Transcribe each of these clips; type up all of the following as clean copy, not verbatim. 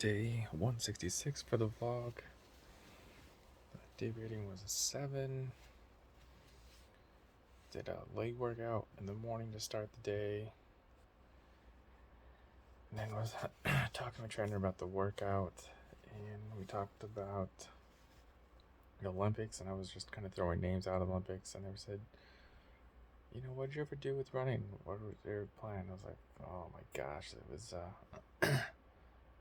day 166 for the vlog. The day rating was a 7. Did a leg workout in the morning to start the day. And then was talking to my trainer about the workout. And we talked about the Olympics. And I was just kind of throwing names out of the Olympics. And they said, what did you ever do with running? What was your plan? I was like, oh my gosh, it was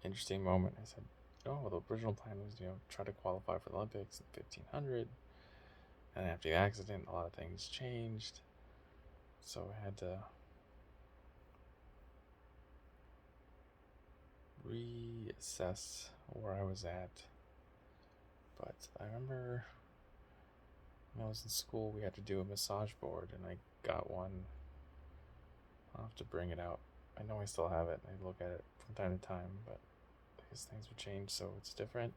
interesting moment. I said, oh, the original plan was, try to qualify for the Olympics in 1500. And after the accident, a lot of things changed. So I had to reassess where I was at. But I remember when I was in school, we had to do a massage board, and I got one. I'll have to bring it out. I know I still have it. I look at it from time to time, but I guess things have changed, so it's different.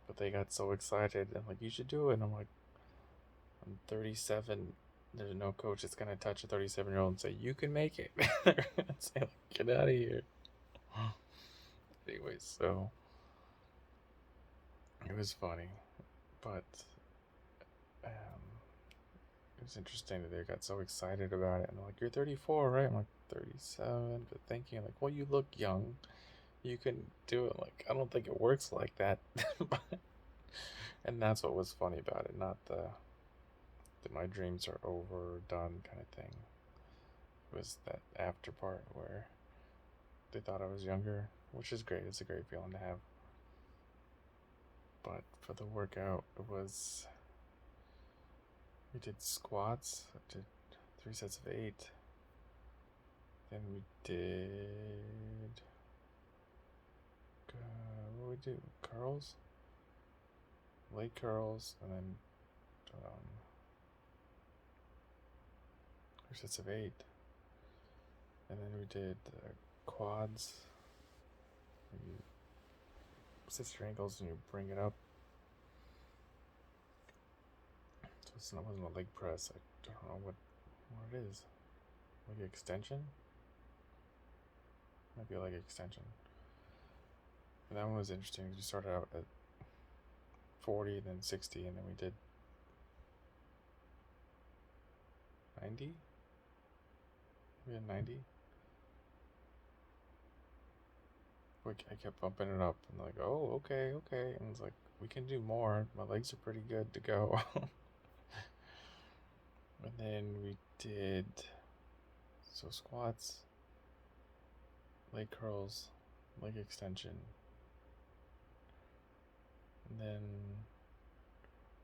But they got so excited and like, you should do it. And I'm like, I'm 37. There's no coach that's gonna touch a 37-year-old and say you can make it. Say, like, get out of here. Anyways, so it was funny, but it was interesting that they got so excited about it. And they're like, you're 34, right? I'm like, 37, but thinking like, well, you look young. You can do it. Like, I don't think it works like that. And that's what was funny about it, not that my dreams are overdone kind of thing. It was that after part where they thought I was younger, which is great. It's a great feeling to have. But for the workout, we did squats. I did 3 sets of 8. Then we did, what did we do? Curls? Leg curls, and then 3 sets of 8. And then we did quads. You sit your ankles and you bring it up. So it wasn't a leg press. I don't know what it is. Leg extension? Might be a leg extension. And that one was interesting. We started out at 40, then 60, and then we did 90. We had 90. I kept bumping it up, and like, oh, okay. And it's like, we can do more. My legs are pretty good to go. And then we did squats, leg curls, leg extension, and then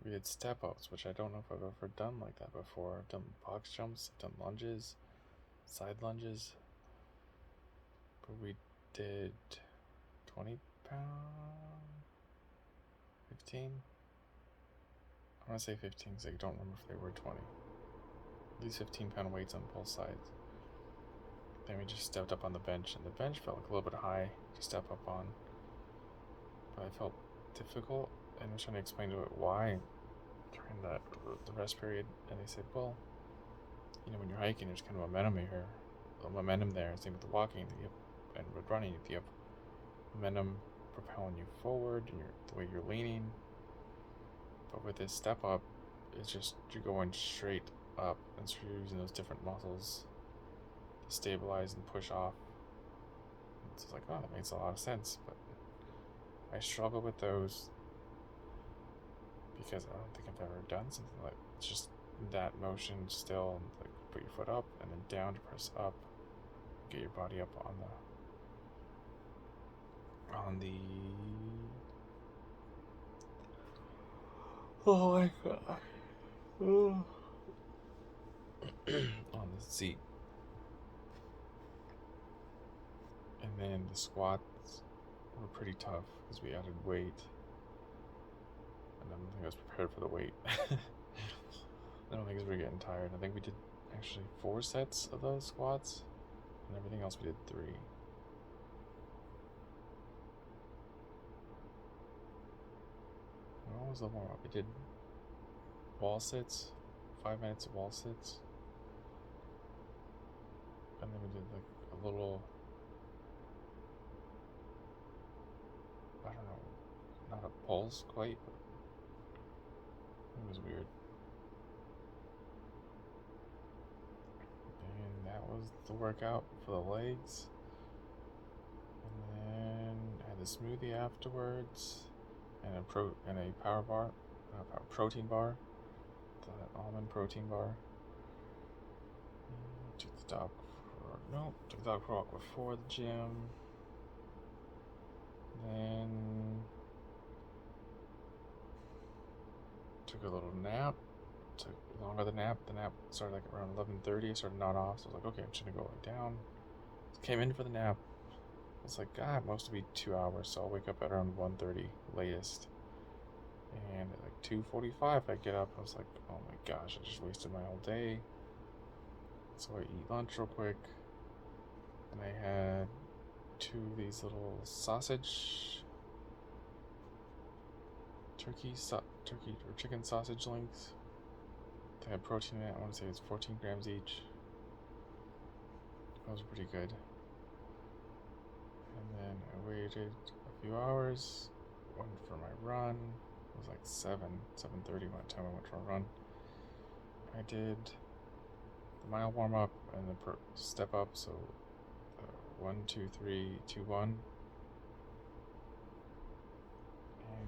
we did step ups, which I don't know if I've ever done like that before. I've done box jumps, I've done lunges, side lunges, but we did 20 pound, 15. I want to say 15 because I don't remember if they were 20. At least 15-pound weights on both sides. Then we just stepped up on the bench, and the bench felt like a little bit high to step up on. But I felt difficult, and I was trying to explain to it why during the rest period. And they said, well, when you're hiking, there's kind of momentum there. Same with the walking, and with running, you have momentum propelling you forward, and the way you're leaning. But with this step up, it's just you're going straight up, and so you're using those different muscles to stabilize and push off. It's like, oh, that makes a lot of sense, but I struggle with those because I don't think I've ever done something like just that motion still, like put your foot up and then down to press up, get your body up on the oh my god on the seat. And then the squats were pretty tough because we added weight, and I don't think I was prepared for the weight. I don't think we were getting tired. I think we did actually 4 sets of those squats, and everything else we did 3. What was the warm up? We did wall sits, 5 minutes of wall sits, and then we did like a little pulse quite. It was weird. And that was the workout for the legs. And then I had the smoothie afterwards, and a power bar, protein bar, the almond protein bar. Took the dog for a walk before the gym. Then took a little nap. Took longer the nap. The nap started like around 11:30. I started nod off, so I was like, okay, I'm just gonna go lay down. Came in for the nap. It's like, God, most will be 2 hours, so I'll wake up at around 1:30 latest. And at like 2:45, I get up. I was like, oh my gosh, I just wasted my whole day. So I eat lunch real quick, and I had 2 of these little turkey or chicken sausage links. They had protein in it. I want to say it's 14 grams each. That was pretty good. And then I waited a few hours, went for my run. It was like 7:30 by the time I went for a run. I did the mile warm up and the step up, so 1, 2, 3, 2, 1. And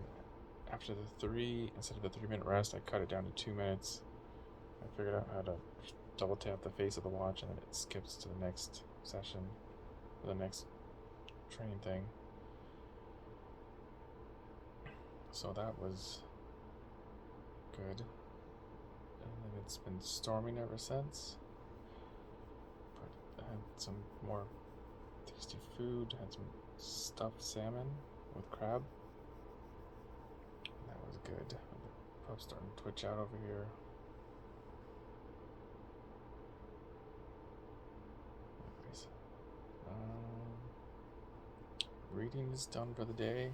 after the 3, instead of the 3-minute rest, I cut it down to 2 minutes. I figured out how to double tap the face of the watch, and then it skips to the next session, or the next training thing. So that was good. And then it's been storming ever since. But I had some more tasty food. Had some stuffed salmon with crab. That was good. The pup's starting to twitch out over here. Anyways, reading is done for the day.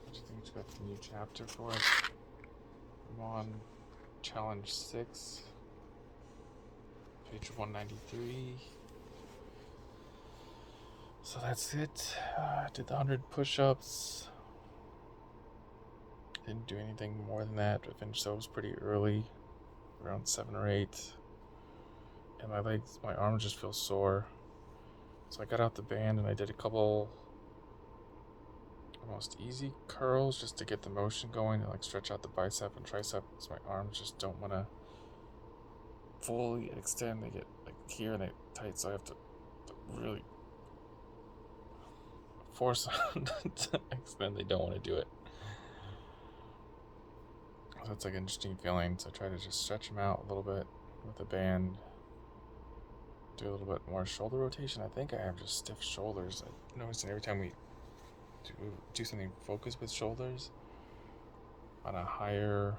I just think it's got the new chapter for it. I'm on challenge 6, page 193. So that's it. Did the 100 push-ups. Didn't do anything more than that. I finished those pretty early, around 7 or 8. And my arms just feel sore. So I got out the band and I did a couple almost easy curls just to get the motion going and like stretch out the bicep and tricep, because my arms just don't want to fully extend. They get like here and they tight, so I have to really force them to extend. They don't want to do it. So it's like an interesting feeling. So I try to just stretch them out a little bit with the band. Do a little bit more shoulder rotation. I think I have just stiff shoulders. I noticed that every time we do something focused with shoulders on a higher,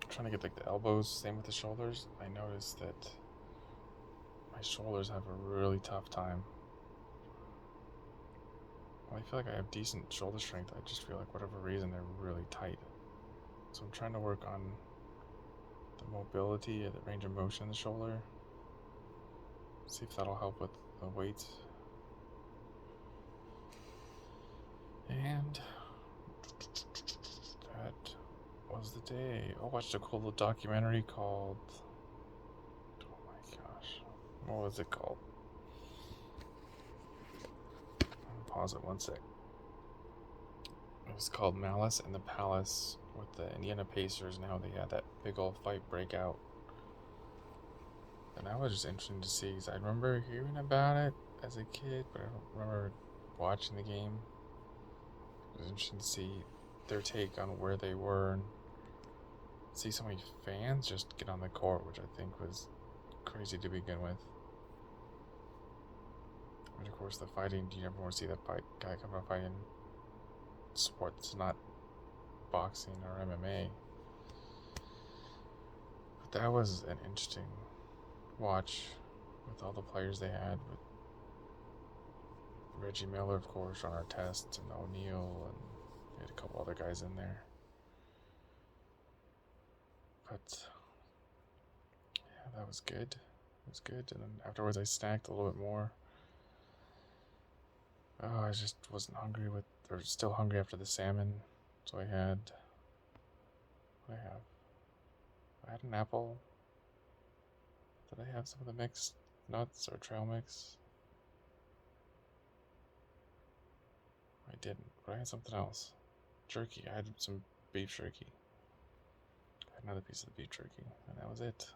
trying to get like the elbows, same with the shoulders, I noticed that my shoulders have a really tough time. Well, I feel like I have decent shoulder strength. I just feel like whatever reason they're really tight. So I'm trying to work on the mobility or the range of motion in the shoulder. See if that'll help with the weight. And that was the day. I watched a cool little documentary called, oh my gosh, what was it called? I'll pause it one sec. It was called Malice in the Palace, with the Indiana Pacers and how they had that big old fight breakout. And that was just interesting to see, because I remember hearing about it as a kid, but I don't remember watching the game. It was interesting to see their take on where they were and see so many fans just get on the court, which I think was crazy to begin with. And of course, the fighting, you never want to see that guy come out fighting sport that's not boxing or MMA. But that was an interesting watch with all the players they had, with Reggie Miller, of course, on our test, and O'Neal, and we had a couple other guys in there. But yeah, that was good. It was good. And then afterwards I snacked a little bit more. Oh, I just wasn't hungry or still hungry after the salmon. So I had, I had an apple. Did I have some of the mixed nuts or trail mix? I didn't, but I had something else. Jerky. I had some beef jerky. I had another piece of the beef jerky, and that was it.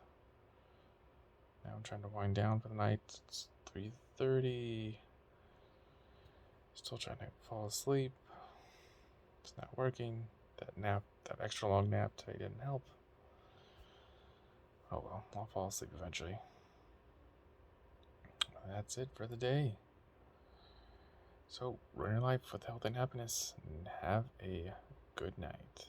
Now I'm trying to wind down for the night. It's 3:30. Still trying to fall asleep. It's not working. That extra long nap today didn't help. Oh well, I'll fall asleep eventually. That's it for the day. So, run your life with health and happiness, and have a good night.